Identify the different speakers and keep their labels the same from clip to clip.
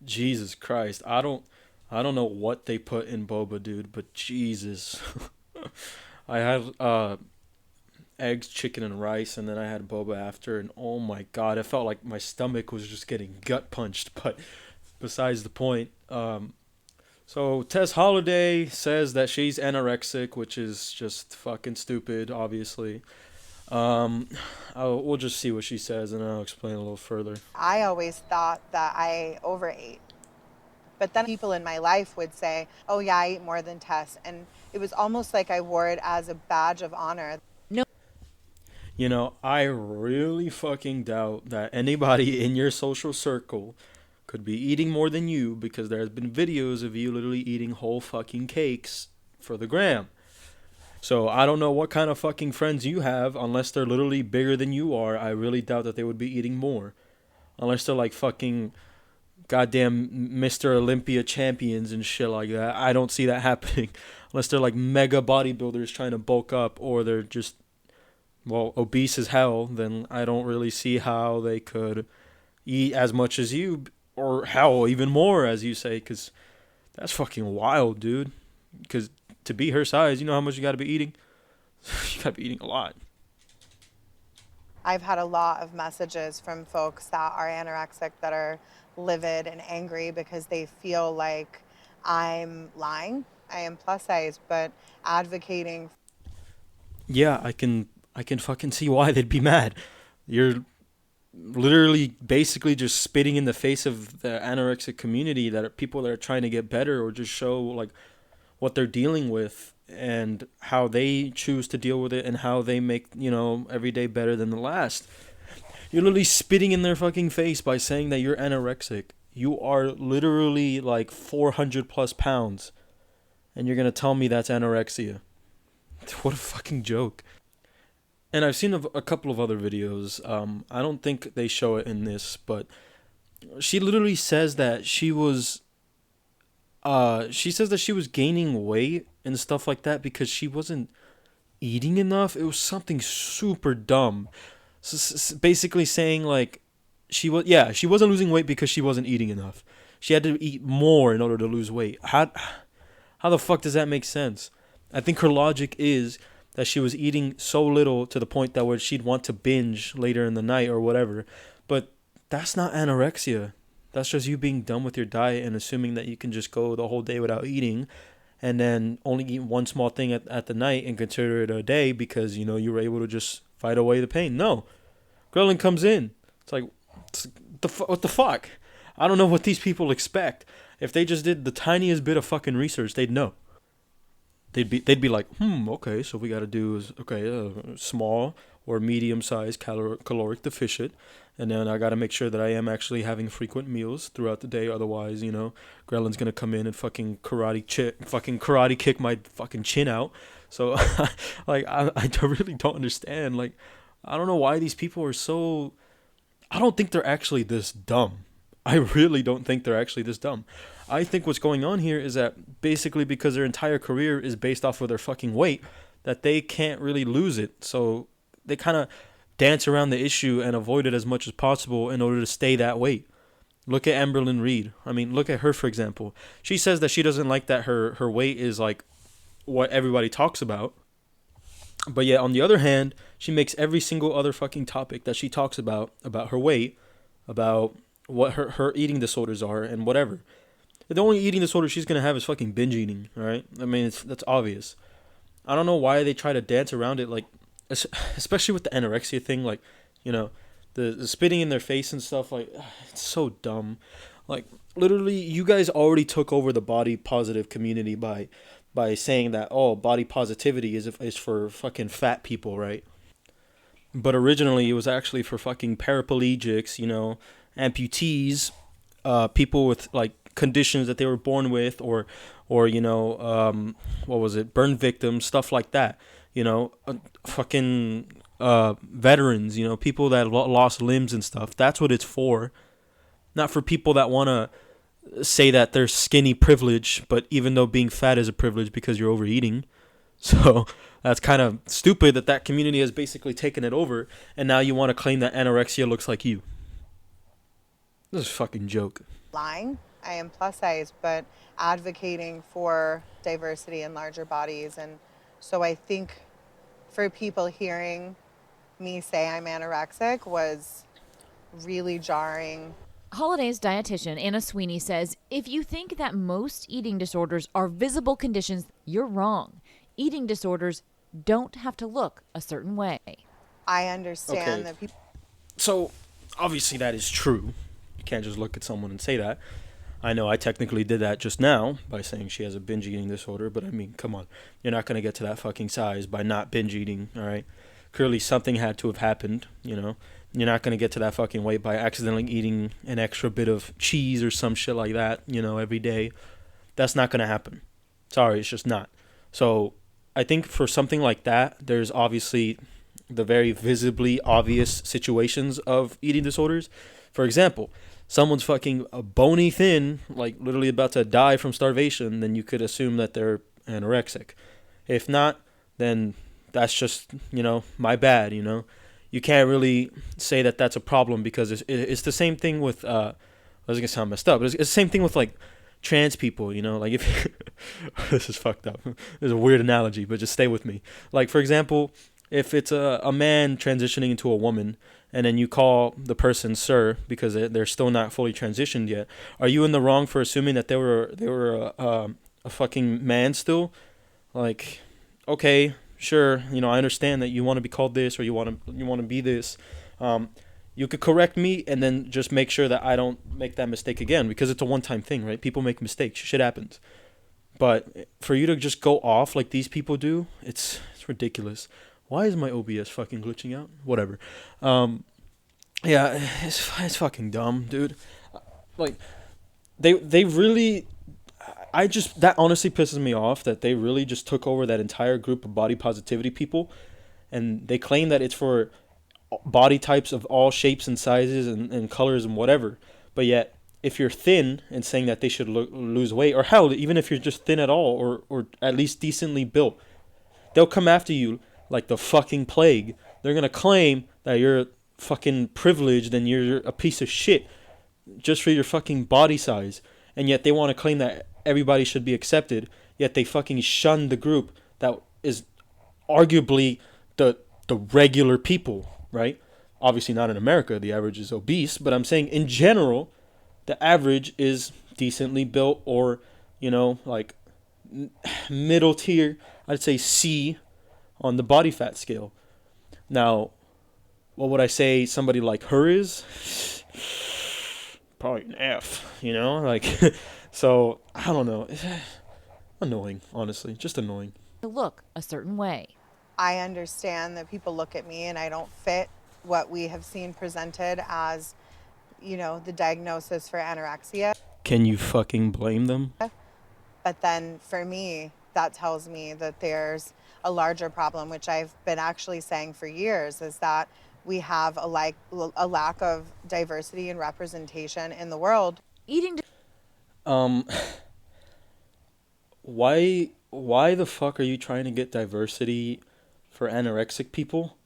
Speaker 1: Jesus Christ. I don't know what they put in boba, dude, but Jesus. I had eggs, chicken and rice, and then I had boba after, and oh my god, it felt like my stomach was just getting gut punched, but besides the point. So Tess Holliday says that she's anorexic, which is just fucking stupid, obviously. Um, we'll just see what she says, and I'll explain a little further.
Speaker 2: I always thought that I overate. But then people in my life would say, oh, yeah, I eat more than Tess. And it was almost like I wore it as a badge of honor.
Speaker 1: I really fucking doubt that anybody in your social circle could be eating more than you because there's been videos of you literally eating whole fucking cakes for the gram. So I don't know what kind of fucking friends you have unless they're literally bigger than you are. I really doubt that they would be eating more. Unless they're like fucking goddamn Mr. Olympia champions and shit like that. I don't see that happening. Unless they're like mega bodybuilders trying to bulk up or they're just, well, obese as hell, then I don't really see how they could eat as much as you or hell, even more, as you say, because that's fucking wild, dude. Because to be her size, you know how much you gotta be eating? You gotta be eating a lot.
Speaker 2: I've had a lot of messages from folks that are anorexic that are livid and angry because they feel like I'm lying. I am plus size, but advocating.
Speaker 1: Yeah, I can fucking see why they'd be mad. You're literally basically just spitting in the face of the anorexic community that are people that are trying to get better or just show like what they're dealing with and how they choose to deal with it and how they make, every day better than the last. You're literally spitting in their fucking face by saying that you're anorexic. You are literally like 400 plus pounds and you're going to tell me that's anorexia. What a fucking joke. And I've seen a couple of other videos. I don't think they show it in this, but she literally says that she says that she was gaining weight and stuff like that because she wasn't eating enough. It was something super dumb. Basically saying like she wasn't losing weight because she wasn't eating enough. She had to eat more in order to lose weight. How the fuck does that make sense? I think her logic is that she was eating so little to the point that where she'd want to binge later in the night or whatever. But that's not anorexia. That's just you being done with your diet and assuming that you can just go the whole day without eating and then only eat one small thing at the night and consider it a day because, you were able to just fight away the pain. No. Ghrelin comes in. It's like, what the fuck? I don't know what these people expect. If they just did the tiniest bit of fucking research, they'd know. They'd be like, okay, so we got to do is okay, small or medium sized caloric deficient, and then I got to make sure that I am actually having frequent meals throughout the day. Otherwise, Grelin's gonna come in and fucking karate kick my fucking chin out. So, like, I really don't understand. Like, I don't know why these people are so. I don't think they're actually this dumb. I really don't think they're actually this dumb. I think what's going on here is that basically because their entire career is based off of their fucking weight, that they can't really lose it. So they kind of dance around the issue and avoid it as much as possible in order to stay that weight. Look at Amberlyn Reed. I mean, look at her, for example. She says that she doesn't like that her weight is like what everybody talks about. But yet, on the other hand, she makes every single other fucking topic that she talks about her weight, about what her eating disorders are, and whatever. The only eating disorder she's gonna have is fucking binge eating, right? I mean, that's obvious. I don't know why they try to dance around it, like, especially with the anorexia thing, like, you know, the spitting in their face and stuff, like, it's so dumb. Like, literally, you guys already took over the body positive community by saying that, oh, body positivity is for fucking fat people, right? But originally, it was actually for fucking paraplegics, amputees, people with like conditions that they were born with, or what was it, burn victims, stuff like that. Fucking veterans, people that lost limbs and stuff. That's what it's for. Not for people that want to say that they're skinny privilege, but even though being fat is a privilege because you're overeating. So that's kind of stupid that community has basically taken it over, and now you want to claim that anorexia looks like you. This is a fucking joke.
Speaker 2: lying. I am plus size, but advocating for diversity in larger bodies. And so I think for people hearing me say I'm anorexic was really jarring.
Speaker 3: Holliday's dietitian, Anna Sweeney, says if you think that most eating disorders are visible conditions, you're wrong. Eating disorders don't have to look a certain way.
Speaker 2: I understand
Speaker 1: Okay,
Speaker 2: that people
Speaker 1: so obviously that is true. You can't just look at someone and say that. I know I technically did that just now by saying she has a binge eating disorder, but I mean, come on. You're not going to get to that fucking size by not binge eating, all right? Clearly something had to have happened, you know? You're not going to get to that fucking weight by accidentally eating an extra bit of cheese or some shit like that, you know, every day. That's not going to happen. Sorry, it's just not. So I think for something like that, there's obviously the very visibly obvious situations of eating disorders. For example, someone's fucking bony thin, like literally about to die from starvation, then you could assume that they're anorexic. If not, then that's just, you know, my bad, you know. You can't really say that that's a problem because it's the same thing with, I was going to sound messed up, but it's the same thing with like trans people, you know, like if, this is fucked up. This is a weird analogy, but just stay with me. Like, for example, if it's a man transitioning into a woman and then you call the person sir because they're still not fully transitioned yet, are you in the wrong for assuming that they were a fucking man still? Like, okay, sure, you know, I understand that you want to be called this or you want to be this. Um, you could correct me and then just make sure that I don't make that mistake again because it's a one-time thing, right? People make mistakes, shit happens. But for you to just go off like these people do, it's ridiculous. Why is my OBS fucking glitching out? Whatever. Um, yeah, it's fucking dumb, dude. Like they really, I just that honestly pisses me off that they really just took over that entire group of body positivity people, and they claim that it's for body types of all shapes and sizes and colors and whatever. But yet, if you're thin and saying that they should lose weight, or hell, even if you're just thin at all, or at least decently built, they'll come after you like the fucking plague. They're gonna claim that you're fucking privileged and you're a piece of shit just for your fucking body size. And yet they want to claim that everybody should be accepted. Yet they fucking shun the group that is arguably the regular people, right? Obviously not in America, the average is obese, but I'm saying in general, the average is decently built or, you know, like middle tier, I'd say C on the body fat scale. Now, what would I say somebody like her is? Probably an F, you know? Like, so, I don't know. Annoying, honestly. Just annoying.
Speaker 3: To look a certain way.
Speaker 2: I understand that people look at me and I don't fit what we have seen presented as, the diagnosis for anorexia.
Speaker 1: Can you fucking blame them?
Speaker 2: But then for me, that tells me that there's a larger problem, which I've been actually saying for years, is that we have a lack of diversity and representation in the world.
Speaker 3: Eating
Speaker 1: Um, why the fuck are you trying to get diversity for anorexic people?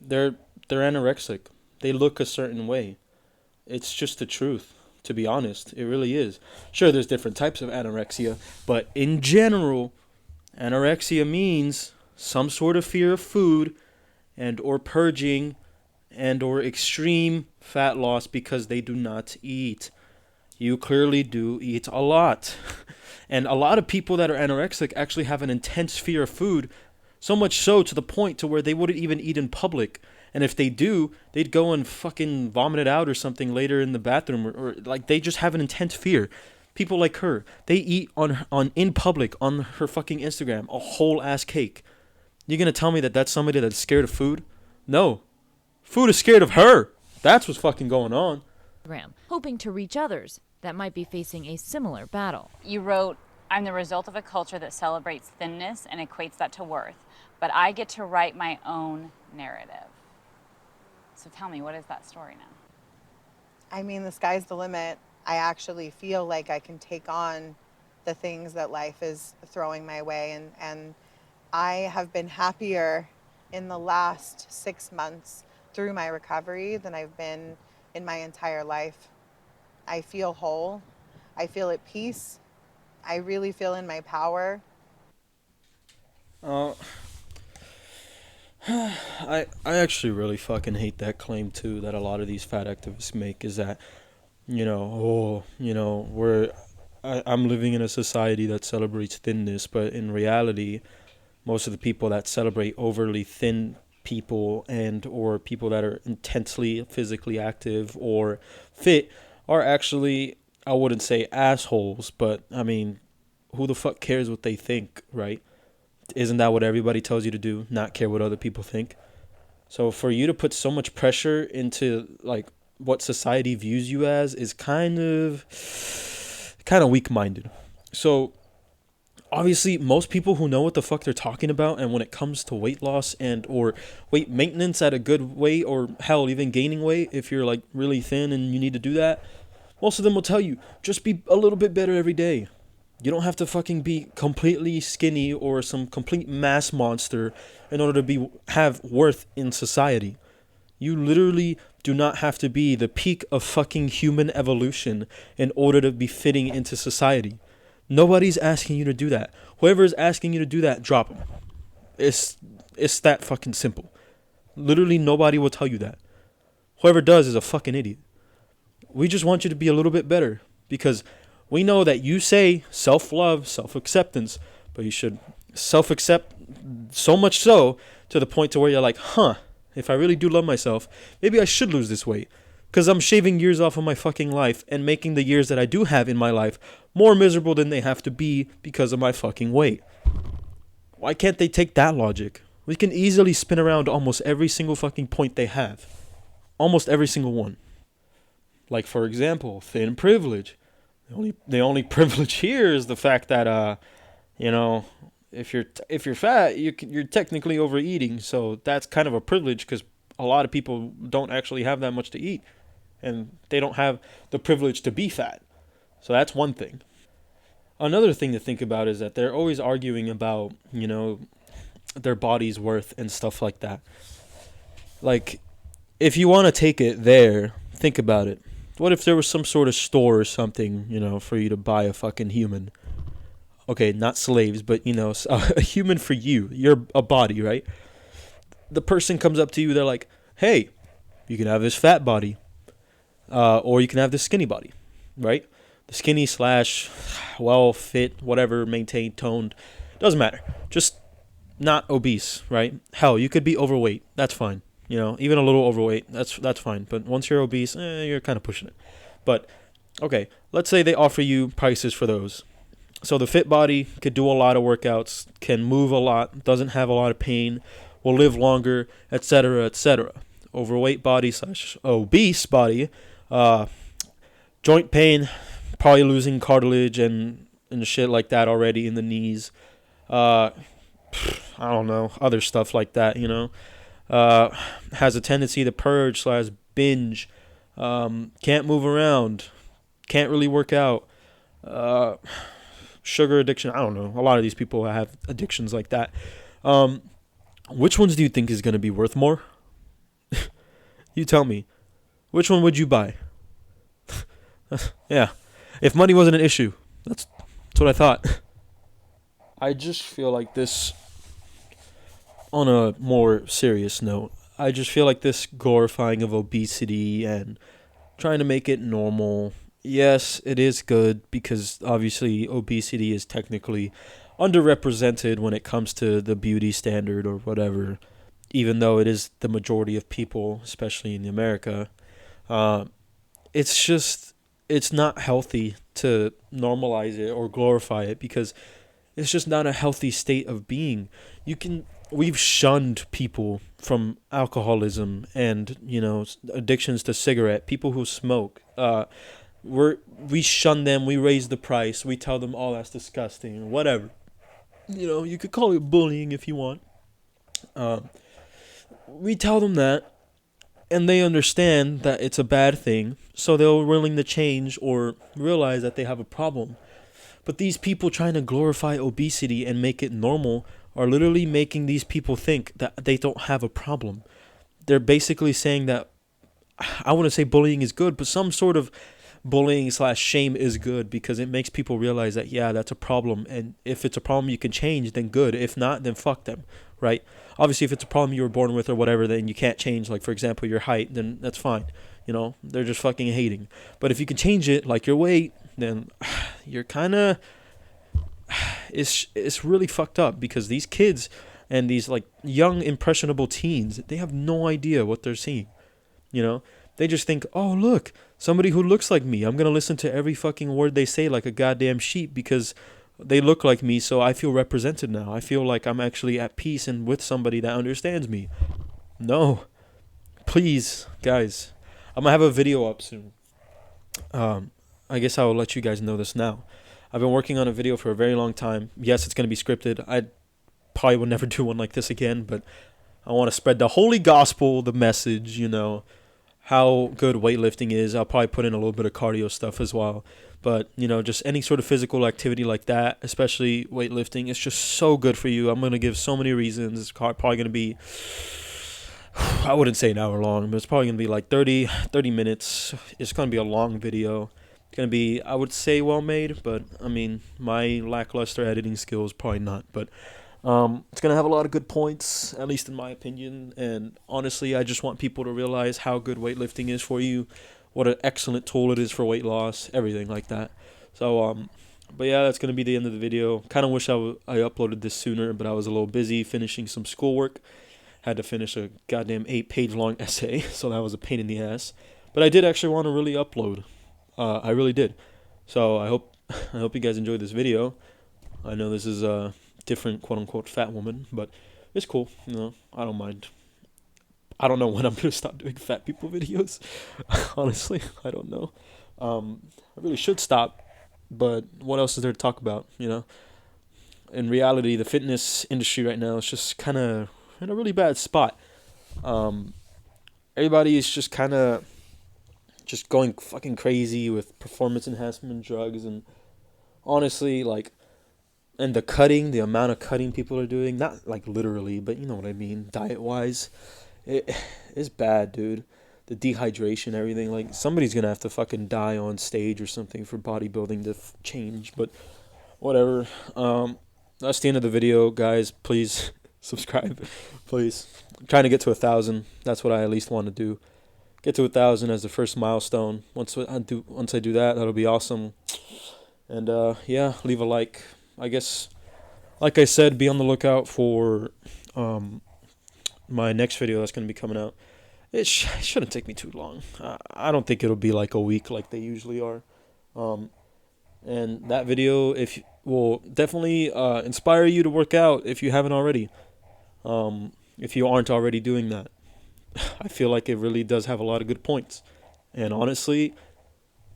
Speaker 1: They're they're anorexic. They look a certain way. It's just the truth, to be honest. It really is. Sure, there's different types of anorexia, but in general, anorexia means some sort of fear of food and or purging and or extreme fat loss because they do not eat. You clearly do eat a lot. And a lot of people that are anorexic actually have an intense fear of food, so much so to the point to where they wouldn't even eat in public. And if they do, they'd go and fucking vomit it out or something later in the bathroom or like they just have an intense fear. People like her, they eat on in public on her fucking Instagram a whole ass cake. You're going to tell me that that's somebody that's scared of food? No. Food is scared of her. That's what's fucking going on.
Speaker 3: program, hoping to reach others that might be facing a similar battle.
Speaker 4: You wrote, I'm the result of a culture that celebrates thinness and equates that to worth, but I get to write my own narrative. So tell me, what is that story now?
Speaker 2: I mean, the sky's the limit. I actually feel like I can take on the things that life is throwing my way. And I have been happier in the last 6 months through my recovery than I've been in my entire life. I feel whole. I feel at peace. I really feel in my power.
Speaker 1: Uh, I actually really fucking hate that claim too that a lot of these fat activists make is that, I'm living in a society that celebrates thinness, but in reality, most of the people that celebrate overly thin people and or people that are intensely physically active or fit are actually, I wouldn't say assholes, but I mean, who the fuck cares what they think, right? Isn't that what everybody tells you to do? Not care what other people think. So for you to put so much pressure into like what society views you as is kind of weak-minded. So obviously most people who know what the fuck they're talking about, and when it comes to weight loss and or weight maintenance at a good weight, or hell even gaining weight if you're like really thin and you need to do that, most of them will tell you just be a little bit better every day. You don't have to fucking be completely skinny or some complete mass monster in order to be have worth in society. You literally do not have to be the peak of fucking human evolution in order to be fitting into society. Nobody's asking you to do that. Whoever is asking you to do that, drop them. It's it's that fucking simple. Literally nobody will tell you that. Whoever does is a fucking idiot. We just want you to be a little bit better because we know that you say self-love, self-acceptance, but you should self-accept so much so to the point to where you're like, huh, if I really do love myself, maybe I should lose this weight. Because I'm shaving years off of my fucking life and making the years that I do have in my life more miserable than they have to be because of my fucking weight. Why can't they take that logic? We can easily spin around almost every single fucking point they have. Almost every single one. Like, for example, thin privilege. The only privilege here is the fact that you know, if you're fat, you're technically overeating. So that's kind of a privilege because a lot of people don't actually have that much to eat, and they don't have the privilege to be fat. So that's one thing. Another thing to think about is that they're always arguing about, their body's worth and stuff like that. Like, if you want to take it there, think about it. What if there was some sort of store or something, for you to buy a fucking human? Okay, not slaves, but, a human for you. You're a body, right? The person comes up to you, they're like, hey, you can have this fat body, or you can have this skinny body, right? The skinny slash, well, fit, whatever, maintained, toned, doesn't matter. Just not obese, right? Hell, you could be overweight. That's fine. Even a little overweight, that's fine. But once you're obese, you're kind of pushing it. But, okay, let's say they offer you prices for those. So the fit body could do a lot of workouts, can move a lot, doesn't have a lot of pain, will live longer, etc., etc. Overweight body slash obese body, joint pain, probably losing cartilage and shit like that already in the knees. I don't know, other stuff like that, has a tendency to purge slash binge, can't move around, can't really work out, sugar addiction. I don't know. A lot of these people have addictions like that. Which ones do you think is going to be worth more? You tell me. Which one would you buy? Yeah. If money wasn't an issue, that's what I thought. I just feel like this, on a more serious note, I just feel like this glorifying of obesity and trying to make it normal. Yes, it is good because obviously obesity is technically underrepresented when it comes to the beauty standard or whatever, even though it is the majority of people, especially in America. It's not healthy to normalize it or glorify it because it's just not a healthy state of being. We've shunned people from alcoholism and, addictions to cigarette, people who smoke. We shun them, we raise the price, we tell them, oh, that's disgusting, or whatever. You could call it bullying if you want. We tell them that, and they understand that it's a bad thing, so they're willing to change or realize that they have a problem. But these people trying to glorify obesity and make it normal are literally making these people think that they don't have a problem. They're basically saying that I wouldn't say bullying is good, but some sort of bullying slash shame is good because it makes people realize that, yeah, that's a problem. And if it's a problem you can change, then good. If not, then fuck them, right? Obviously, if it's a problem you were born with or whatever, then you can't change, like, for example, your height, then that's fine. You know, they're just fucking hating. But if you can change it, like your weight, then you're kind of, it's really fucked up because these kids and these like young impressionable teens, they have no idea what they're seeing. You know, they just think, oh, look, somebody who looks like me. I'm going to listen to every fucking word they say like a goddamn sheep because they look like me. So I feel represented now. I feel like I'm actually at peace and with somebody that understands me. No, please, guys. I'm going to have a video up soon. I guess I will let you guys know this now. I've been working on a video for a very long time. Yes, it's going to be scripted. I probably will never do one like this again, but I want to spread the holy gospel, the message, you know, how good weightlifting is. I'll probably put in a little bit of cardio stuff as well. But, you know, just any sort of physical activity like that, especially weightlifting, it's just so good for you. I'm going to give so many reasons. It's probably going to be, I wouldn't say an hour long, but it's probably going to be like 30 minutes. It's going to be a long video. It's going to be, I would say, well made, but I mean, my lackluster editing skills, probably not. But it's going to have a lot of good points, at least in my opinion. And honestly, I just want people to realize how good weightlifting is for you, what an excellent tool it is for weight loss, everything like that. So, but yeah, that's going to be the end of the video. Kind of wish I uploaded this sooner, but I was a little busy finishing some schoolwork. Had to finish a goddamn 8-page long essay, so that was a pain in the ass. But I did actually want to really upload. I really did. So I hope you guys enjoyed this video. I know this is a different quote unquote fat woman, but it's cool. You know, I don't mind. I don't know when I'm gonna stop doing fat people videos. Honestly, I don't know. I really should stop, but what else is there to talk about? You know, in reality, the fitness industry right now is just kind of in a really bad spot. Everybody is just kind of just going fucking crazy with performance enhancement drugs, and honestly, like, and the amount of cutting people are doing, not like literally, but you know what I mean, diet wise, it is bad, dude. The dehydration, everything, like somebody's gonna have to fucking die on stage or something for bodybuilding to change, but whatever. That's the end of the video, guys. Please subscribe, please. I'm trying to get to 1,000. That's what I at least want to do. Get to 1,000 as the first milestone. Once I do that, that'll be awesome. And yeah, leave a like. I guess, like I said, be on the lookout for my next video that's going to be coming out. It shouldn't take me too long. I don't think it'll be like a week like they usually are. And that video will definitely inspire you to work out if you haven't already. If you aren't already doing that. I feel like it really does have a lot of good points. And honestly,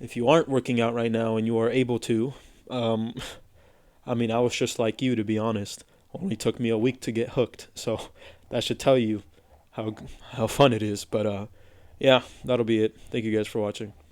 Speaker 1: if you aren't working out right now and you are able to, I mean, I was just like you, to be honest. Only took me a week to get hooked. So that should tell you how fun it is. But yeah, that'll be it. Thank you guys for watching.